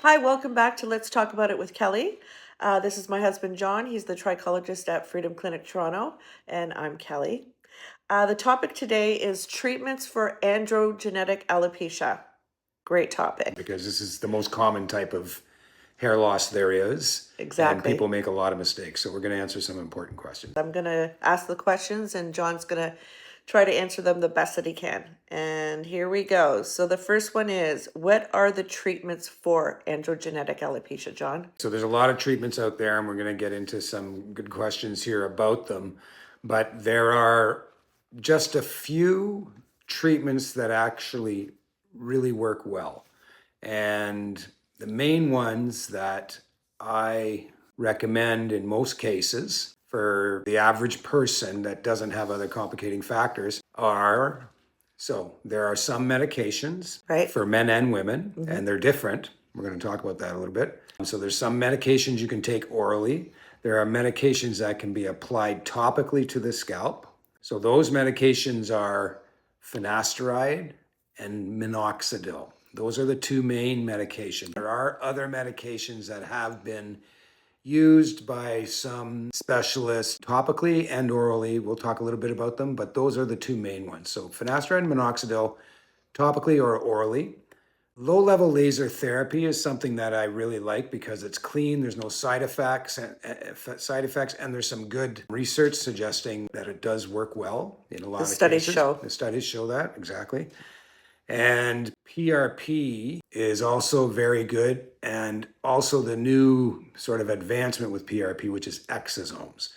Hi, welcome back to Let's Talk About It with Kelly. This is my husband, John. He's the trichologist at FREEDOMclinic Toronto, and I'm Kelly. The topic today is treatments for androgenetic alopecia. Great topic. Because this is the most common type of hair loss there is. Exactly. And people make a lot of mistakes. So we're going to answer some important questions. I'm going to ask the questions, and John's going to try to answer them the best that he can. And here we go. So the first one is, what are the treatments for androgenetic alopecia, John? So there's a lot of treatments out there, and we're going to get into some good questions here about them. But there are just a few treatments that actually really work well. And the main ones that I recommend in most cases for the average person that doesn't have other complicating factors are, so there are some medications for men and women, and they're different. We're going to talk about that a little bit. So there's some medications you can take orally. There are medications that can be applied topically to the scalp. So those medications are finasteride and minoxidil. Those are the two main medications. There are other medications that have been used by some specialists topically and orally. We'll talk a little bit about them, but those are the two main ones. So finasteride and minoxidil, topically or orally. Low-level laser therapy is something that I really like because it's clean, there's no side effects, and there's some good research suggesting that it does work well in a lot of cases. The studies show that, exactly. And PRP is also very good, and also the new sort of advancement with PRP, which is exosomes.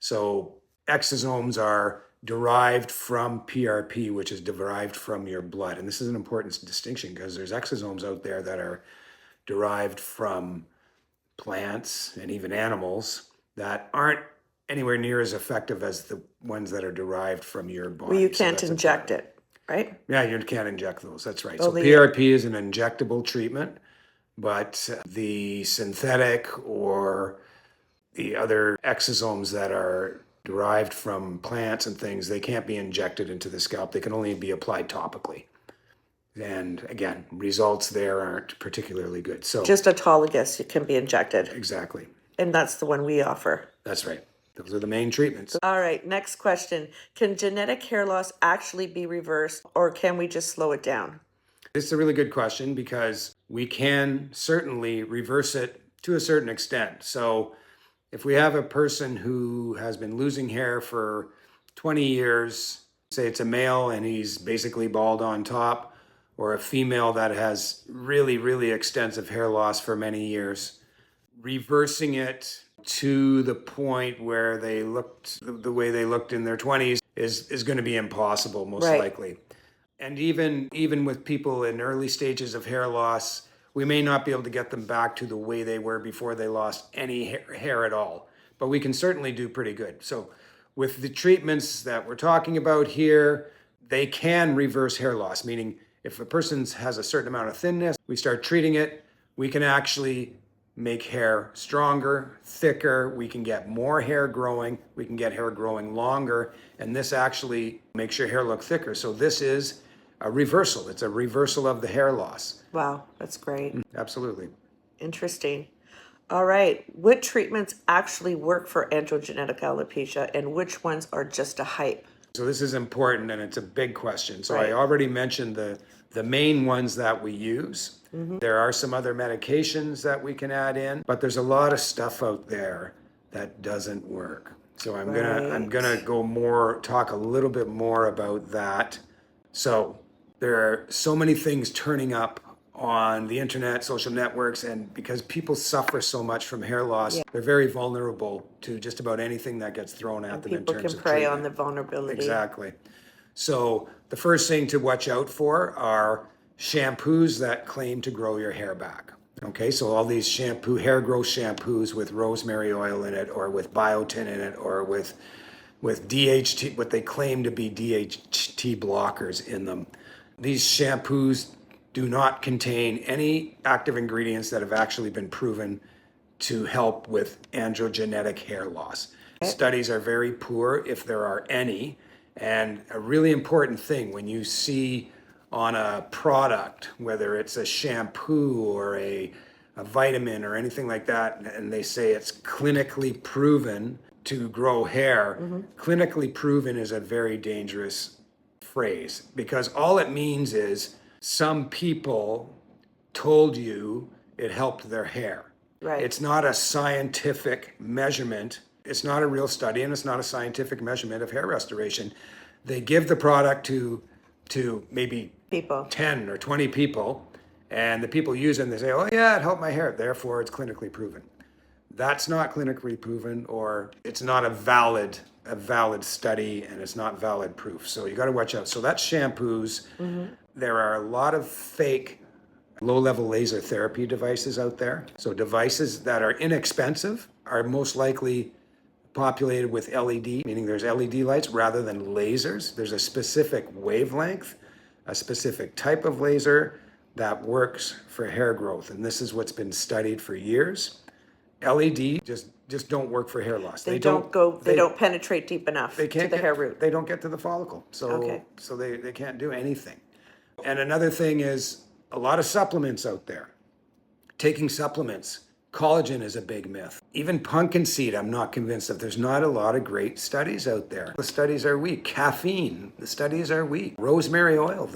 So exosomes are derived from PRP, which is derived from your blood. And this is an important distinction because there's exosomes out there that are derived from plants and even animals that aren't anywhere near as effective as the ones that are derived from your body. Well, you can't inject it. Right? Yeah, you can't inject those. That's right. So PRP is an injectable treatment, but the synthetic or the other exosomes that are derived from plants and things, they can't be injected into the scalp. They can only be applied topically. And again, results there aren't particularly good. So just autologous, it can be injected. Exactly. And that's the one we offer. That's right. Those are the main treatments. All right, next question. Can genetic hair loss actually be reversed, or can we just slow it down? This is a really good question because we can certainly reverse it to a certain extent. So if we have a person who has been losing hair for 20 years, say it's a male and he's basically bald on top, or a female that has really, really extensive hair loss for many years, reversing it to the point where they looked the way they looked in their 20s is going to be impossible, most likely. And even with people in early stages of hair loss, we may not be able to get them back to the way they were before they lost any hair at all. But we can certainly do pretty good. So with the treatments that we're talking about here, they can reverse hair loss, meaning if a person has a certain amount of thinness, we start treating it, we can actually make hair stronger, thicker, we can get more hair growing, we can get hair growing longer, and this actually makes your hair look thicker. So this is a reversal. It's a reversal of the hair loss. Wow, that's great. Absolutely. Interesting. All right, what treatments actually work for androgenetic alopecia and which ones are just a hype? So this is important and it's a big question. So I already mentioned the main ones that we use. There are some other medications that we can add in, but there's a lot of stuff out there that doesn't work. So I'm gonna talk a little bit more about that. So there are so many things turning up on the internet, social networks, and because people suffer so much from hair loss, they're very vulnerable to just about anything that gets thrown at them in terms of treatment. People can prey on the vulnerability. Exactly. So the first thing to watch out for are shampoos that claim to grow your hair back. Okay, so all these hair growth shampoos with rosemary oil in it, or with biotin in it, or with DHT, what they claim to be DHT blockers in them. These shampoos do not contain any active ingredients that have actually been proven to help with androgenetic hair loss. Studies are very poor, if there are any. And a really important thing when you see on a product, whether it's a shampoo or a a vitamin or anything like that, and they say it's clinically proven to grow hair, clinically proven is a very dangerous phrase, because all it means is some people told you it helped their hair. Right. It's not a scientific measurement. It's not a real study, and it's not a scientific measurement of hair restoration. They give the product to maybe People. 10 or 20 people, and the people use it and they say, oh yeah, it helped my hair, therefore it's clinically proven. That's not clinically proven, or it's not a valid study, and it's not valid proof. So you got to watch out. So that's shampoos. There are a lot of fake low-level laser therapy devices out there. So devices that are inexpensive are most likely populated with LED, meaning there's LED lights rather than lasers. There's a specific wavelength, a specific type of laser that works for hair growth. And this is what's been studied for years. LED just don't work for hair loss. They don't penetrate deep enough to the hair root. They don't get to the follicle. So they can't do anything. And another thing is a lot of supplements out there. Taking supplements. Collagen is a big myth. Even pumpkin seed, I'm not convinced of. There's not a lot of great studies out there. The studies are weak. Caffeine, the studies are weak. Rosemary oil,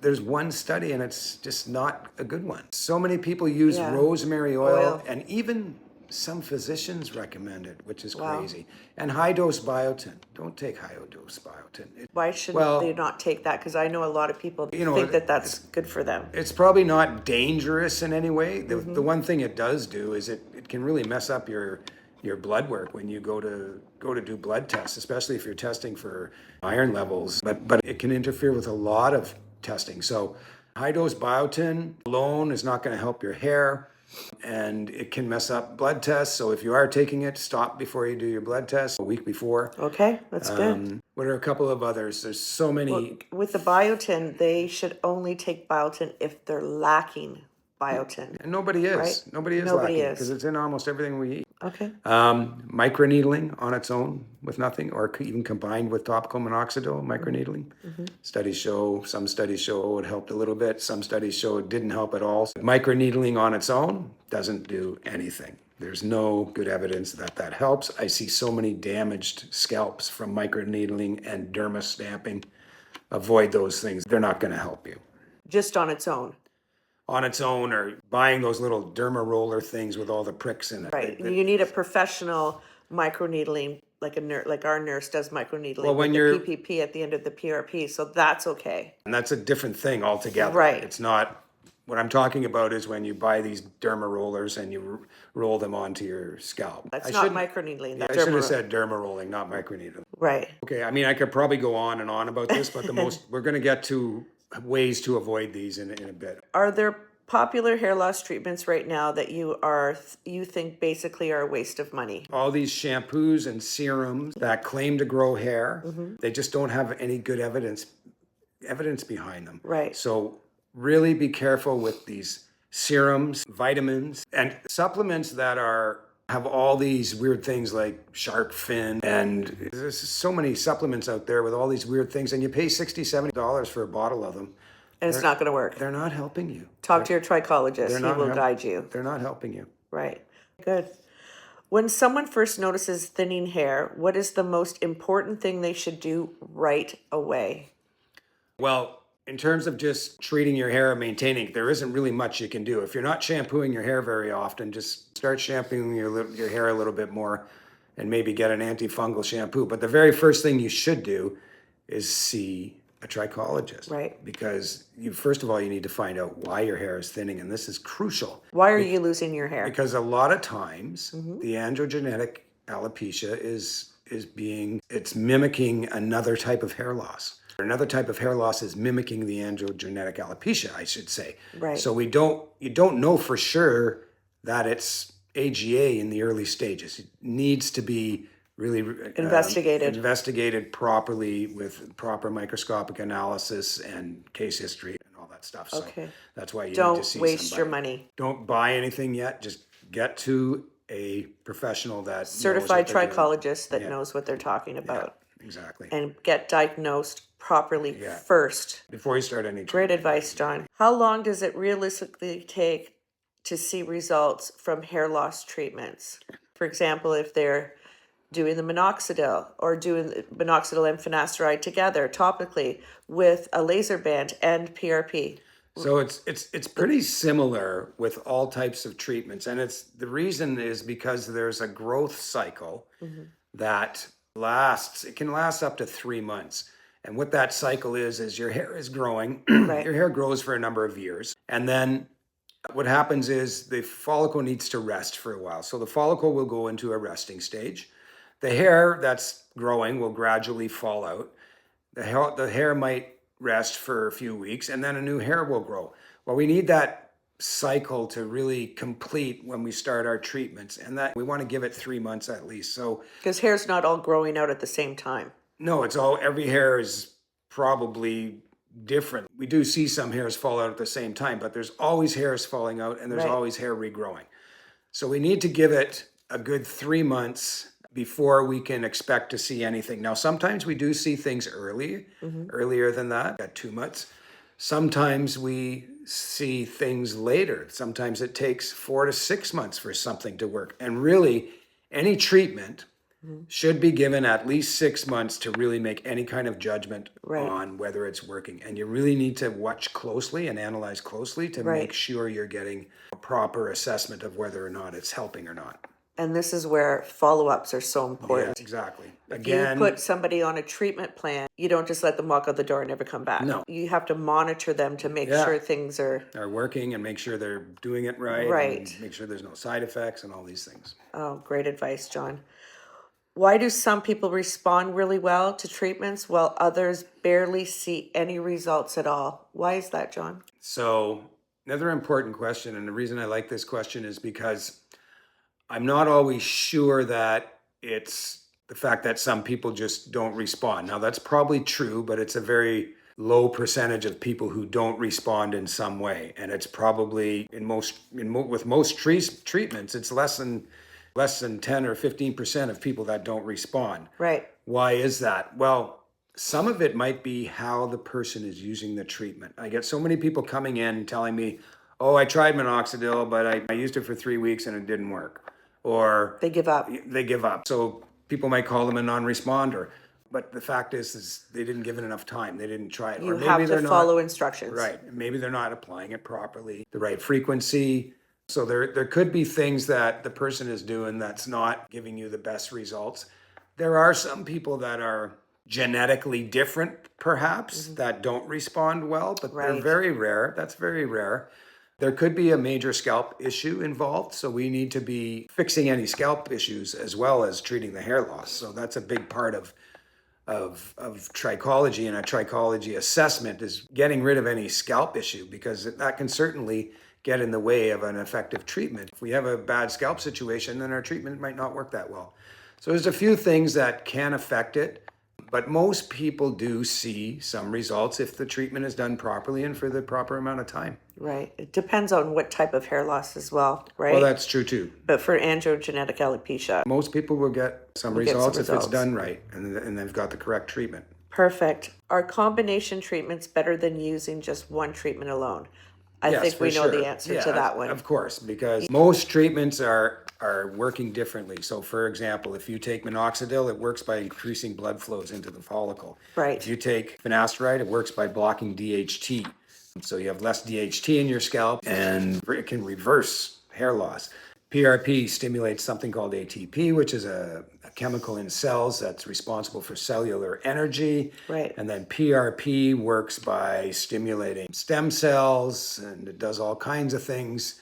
there's one study and it's just not a good one. So many people use rosemary oil, and even some physicians recommend it, which is crazy. And high-dose biotin. Don't take high-dose biotin. Why shouldn't they not take that? Because I know a lot of people think that that's good for them. It's probably not dangerous in any way. The one thing it does do is it can really mess up your blood work when you go to do blood tests, especially if you're testing for iron levels. But it can interfere with a lot of testing. So high-dose biotin alone is not going to help your hair. And it can mess up blood tests. So if you are taking it, stop before you do your blood test a week before. Okay, that's good. What are a couple of others? There's so many. Well, with the biotin, they should only take biotin if they're lacking biotin. And nobody is. Right? Nobody is lacking, because it's in almost everything we eat. Okay. Microneedling on its own with nothing, or even combined with topical minoxidil, microneedling. Some studies show it helped a little bit. Some studies show it didn't help at all. Microneedling on its own doesn't do anything. There's no good evidence that helps. I see so many damaged scalps from microneedling and derma stamping. Avoid those things. They're not going to help you. Just on its own. On its own, or buying those little derma roller things with all the pricks in it. Right. You need a professional microneedling, like our nurse does microneedling when with you're the PPP at the end of the PRP. So that's okay. And that's a different thing altogether. Right. It's not, what I'm talking about is when you buy these derma rollers and you roll them onto your scalp. That's not microneedling. That's I should have said derma rolling, not microneedling. Right. Okay, I mean, I could probably go on and on about this, but we're going to get to ways to avoid these in a bit. Are there popular hair loss treatments right now that you think basically are a waste of money? All these shampoos and serums that claim to grow hair, they just don't have any good evidence behind them. Right. So really be careful with these serums, vitamins, and supplements that have all these weird things like shark fin, and there's so many supplements out there with all these weird things, and you pay $60, $70 for a bottle of them. And it's not going to work. They're not helping you. Talk to your trichologist. He will guide you. They're not helping you. Right. Good. When someone first notices thinning hair, what is the most important thing they should do right away? Well, in terms of just treating your hair and maintaining, there isn't really much you can do. If you're not shampooing your hair very often, just start shampooing your hair a little bit more and maybe get an antifungal shampoo. But the very first thing you should do is see a trichologist. Right. Because first of all, you need to find out why your hair is thinning, and this is crucial. Why are you losing your hair? Because a lot of times the androgenetic alopecia it's mimicking another type of hair loss. Another type of hair loss is mimicking the androgenetic alopecia, I should say. Right. So you don't know for sure that it's AGA in the early stages. It needs to be really investigated properly with proper microscopic analysis and case history and all that stuff. So that's why you need to see somebody. Don't waste your money. Don't buy anything yet. Just get to a professional that certified trichologist that knows what they're talking about. Yeah, exactly. And get diagnosed properly first before you start any treatment. Great advice, John. How long does it realistically take to see results from hair loss treatments? For example, if they're doing the minoxidil or doing minoxidil and finasteride together topically with a laser band and PRP. So it's pretty similar with all types of treatments, and it's the reason is because there's a growth cycle that lasts. It can last up to 3 months, and what that cycle is your hair is growing. Right. Your hair grows for a number of years, and then what happens is the follicle needs to rest for a while. So the follicle will go into a resting stage. The hair that's growing will gradually fall out. The hair might rest for a few weeks and then a new hair will grow. Well, we need that cycle to really complete when we start our treatments, and that we want to give it 3 months at least. So Because hair's not all growing out at the same time. no, every hair is probably different. We do see some hairs fall out at the same time, but there's always hairs falling out and there's Right. always hair regrowing. So we need to give it a good 3 months before we can expect to see anything. Now, sometimes we do see things earlier than that, at 2 months. Sometimes we see things later. Sometimes it takes 4 to 6 months for something to work. And really, any treatment should be given at least 6 months to really make any kind of judgment Right. on whether it's working. And you really need to watch closely and analyze closely to Right. make sure you're getting a proper assessment of whether or not it's helping or not. And this is where follow-ups are so Yeah, important. exactly. If Again, you put somebody on a treatment plan, you don't just let them walk out the door and never come back. No. You have to monitor them to make Yeah. sure things are, are working and make sure they're doing it right. Right. And make sure there's no side effects and all these things. oh, great advice, John. Why do some people respond really well to treatments while others barely see any results at all? Why is that, John? So, another important question, and the reason I like this question is because I'm not always sure that it's the fact that some people just don't respond. Now, that's probably true, but it's a very low percentage of people who don't respond in some way, and it's probably with most treatments, it's less than 10 or 15% of people that don't respond. Right. Why is that? Well, some of it might be how the person is using the treatment. I get so many people coming in telling me, oh, I tried minoxidil, but I used it for 3 weeks and it didn't work. Or They give up. they give up. So people might call them a non-responder. But the fact is they didn't give it enough time. They didn't try it. You Or have maybe to they're follow not, instructions. right. Maybe they're not applying it properly, the right frequency. So there could be things that the person is doing that's not giving you the best results. There are some people that are genetically different, perhaps, that don't respond well, but they're Right. very rare. That's very rare. There could be a major scalp issue involved, so we need to be fixing any scalp issues as well as treating the hair loss. So that's a big part of trichology, and a trichology assessment is getting rid of any scalp issue, because that can certainly get in the way of an effective treatment. If we have a bad scalp situation, then our treatment might not work that well. So there's a few things that can affect it, but most people do see some results if the treatment is done properly and for the proper amount of time. Right. It depends on what type of hair loss as well, right? Well, that's true too. But for androgenetic alopecia, Most people will get some Will get some results if it's results. done right and they've got the correct treatment. perfect. Are combination treatments better than using just one treatment alone? I Yes, think for we know sure. the answer Yeah, to that one. Of course, because most treatments are working differently. So for example, if you take minoxidil, it works by increasing blood flows into the follicle. Right. If you take finasteride, it works by blocking DHT. So you have less DHT in your scalp and it can reverse hair loss. PRP stimulates something called ATP, which is a chemical in cells that's responsible for cellular energy. Right. And then PRP works by stimulating stem cells, and it does all kinds of things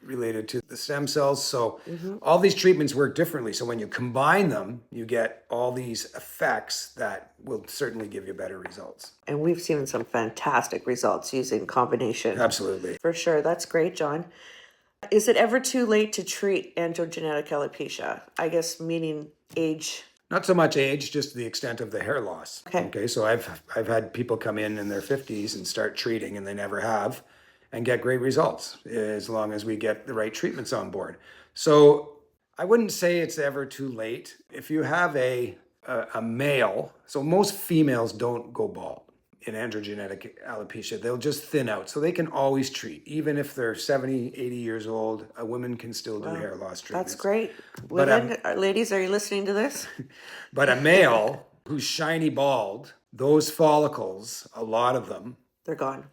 related to the stem cells. So all these treatments work differently. So when you combine them, you get all these effects that will certainly give you better results. And we've seen some fantastic results using combination. Absolutely. For sure. That's great, John. Is it ever too late to treat androgenetic alopecia? I guess meaning age. Not so much age, just the extent of the hair loss. Okay. So I've had people come in their 50s and start treating, and they never have, and get great results as long as we get the right treatments on board. So I wouldn't say it's ever too late. If you have a male, so most females don't go bald. in androgenetic alopecia. They'll just thin out. So they can always treat. Even if they're 70, 80 years old, a woman can still do hair loss treatments. That's great. But, Women, ladies, are you listening to this? But a male who's shiny bald, those follicles, a lot of them, They're gone.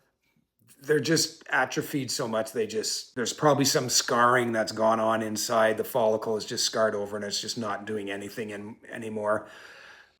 they're just atrophied so much. There's probably some scarring that's gone on inside. The follicle is just scarred over and it's just not doing anything anymore.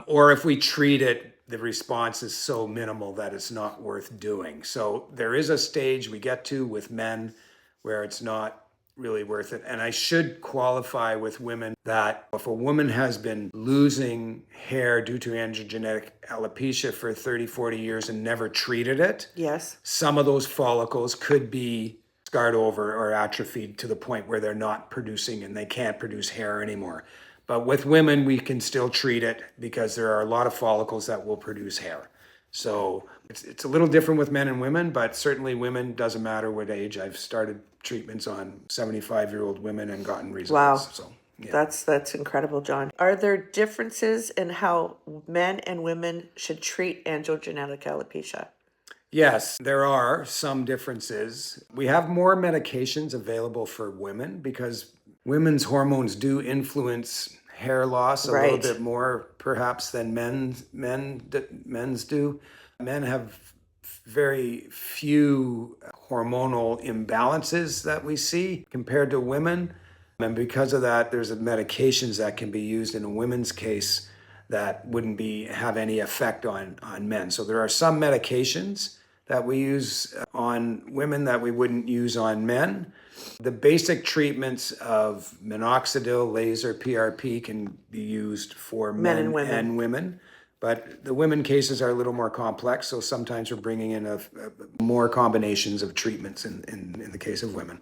Or if we treat it, the response is so minimal that it's not worth doing. So there is a stage we get to with men where it's not really worth it. And I should qualify with women that if a woman has been losing hair due to androgenetic alopecia for 30, 40 years and never treated it, Yes. some of those follicles could be scarred over or atrophied to the point where they're not producing and they can't produce hair anymore. But with women, we can still treat it because there are a lot of follicles that will produce hair. So it's a little different with men and women, but certainly women, doesn't matter what age. I've started treatments on 75-year-old women and gotten results. Wow. So yeah. That's incredible, John. Are there differences in how men and women should treat androgenetic alopecia? Yes, there are some differences. We have more medications available for women because women's hormones do influence hair loss a little bit more perhaps than men's do. Men have very few hormonal imbalances that we see compared to women. And because of that, there's medications that can be used in a women's case that wouldn't have any effect on men. So there are some medications that we use on women that we wouldn't use on men. The basic treatments of minoxidil, laser, PRP can be used for men and women. But the women cases are a little more complex, so sometimes we're bringing in more combinations of treatments in the case of women.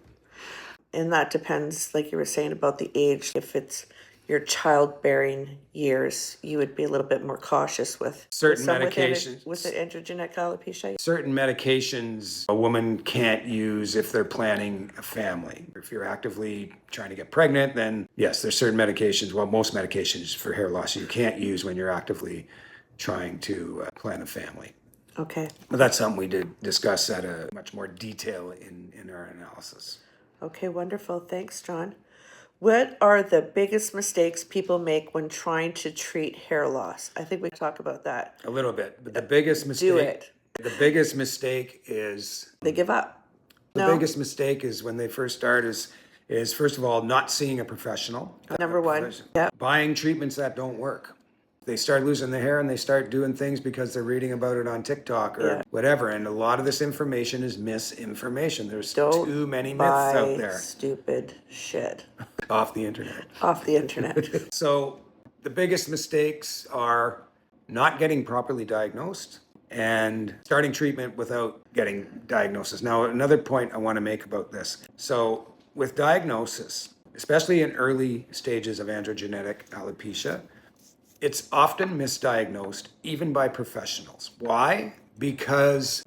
And that depends, like you were saying, about the age. If it's your childbearing years, you would be a little bit more cautious with certain medications. With the androgenetic alopecia? Certain medications a woman can't use if they're planning a family. If you're actively trying to get pregnant, then yes, there's certain medications, well, most medications for hair loss you can't use when you're actively trying to plan a family. Okay. But that's something we did discuss at a much more detail in our analysis. Okay, wonderful. Thanks, John. What are the biggest mistakes people make when trying to treat hair loss? I think we talk about that. A little bit, but the biggest mistake. The biggest mistake is they give up. The biggest mistake is when they first start is first of all not seeing a professional. Number one. Yeah. Buying treatments that don't work. They start losing their hair and they start doing things because they're reading about it on TikTok or whatever. And a lot of this information is misinformation. There's too many myths out there. Stupid shit. Off the internet. Off the internet. So the biggest mistakes are not getting properly diagnosed and starting treatment without getting diagnosis. Now, another point I want to make about this. So with diagnosis, especially in early stages of androgenetic alopecia, it's often misdiagnosed even by professionals. Why? Because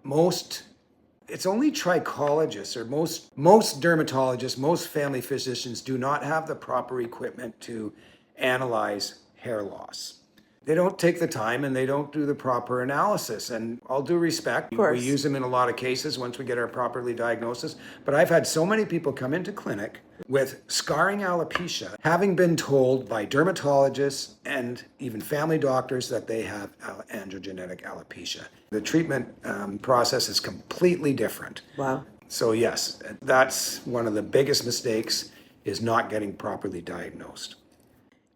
it's only trichologists or most dermatologists, most family physicians do not have the proper equipment to analyze hair loss. They don't take the time and they don't do the proper analysis. And all due respect, we use them in a lot of cases once we get our properly diagnosis. But I've had so many people come into clinic with scarring alopecia, having been told by dermatologists and even family doctors that they have androgenetic alopecia. The treatment process is completely different. Wow. So yes, that's one of the biggest mistakes is not getting properly diagnosed.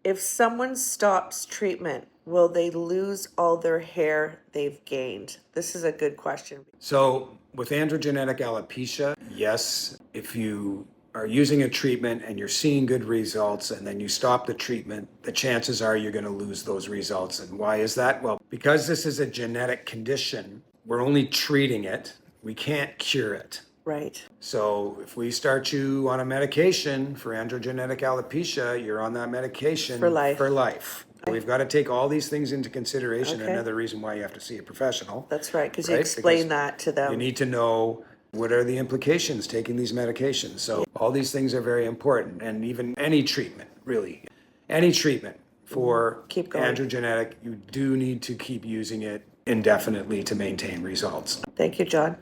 If someone stops treatment, will they lose all their hair they've gained? This is a good question. So with androgenetic alopecia, yes, if you are using a treatment and you're seeing good results and then you stop the treatment, the chances are you're going to lose those results. And why is that? Well, because this is a genetic condition, we're only treating it. We can't cure it. Right. So if we start you on a medication for androgenetic alopecia, you're on that medication For life. We've got to take all these things into consideration. Okay. Another reason why you have to see a professional. That's right, because you explain that to them. You need to know what are the implications taking these medications. So all these things are very important. And even any treatment, really, any treatment for androgenetic, you do need to keep using it indefinitely to maintain results. Thank you, John.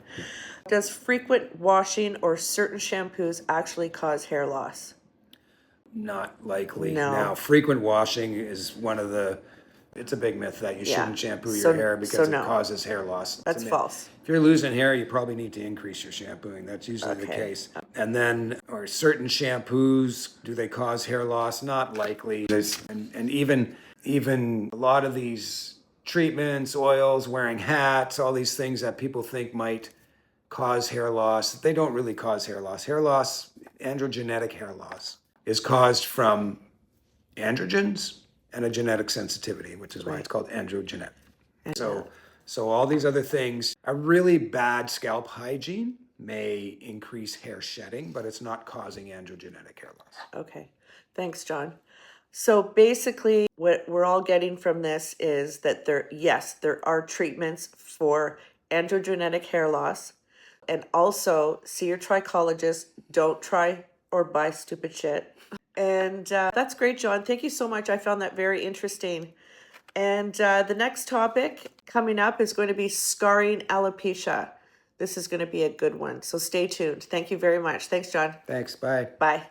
Does frequent washing or certain shampoos actually cause hair loss? Not likely. No. Now, frequent washing is it's a big myth that you Yeah. shouldn't shampoo So- your hair because so no. it causes hair loss. It's That's a myth. false. If you're losing hair, you probably need to increase your shampooing. That's usually the Okay. case. And then, or certain shampoos, do they cause hair loss? Not likely. And even a lot of these treatments, oils, wearing hats, all these things that people think might cause hair loss, they don't really cause hair loss. Hair loss, androgenetic hair loss, is caused from androgens and a genetic sensitivity, which is why it's called androgenetic. So all these other things, a really bad scalp hygiene may increase hair shedding, but it's not causing androgenetic hair loss. Okay. Thanks, John. So basically, what we're all getting from this is that there are treatments for androgenetic hair loss. And also, see your trichologist. Don't try or buy stupid shit. And that's great, John. Thank you so much. I found that very interesting. And the next topic coming up is going to be scarring alopecia. This is going to be a good one. So stay tuned. Thank you very much. Thanks, John. Thanks. Bye. Bye.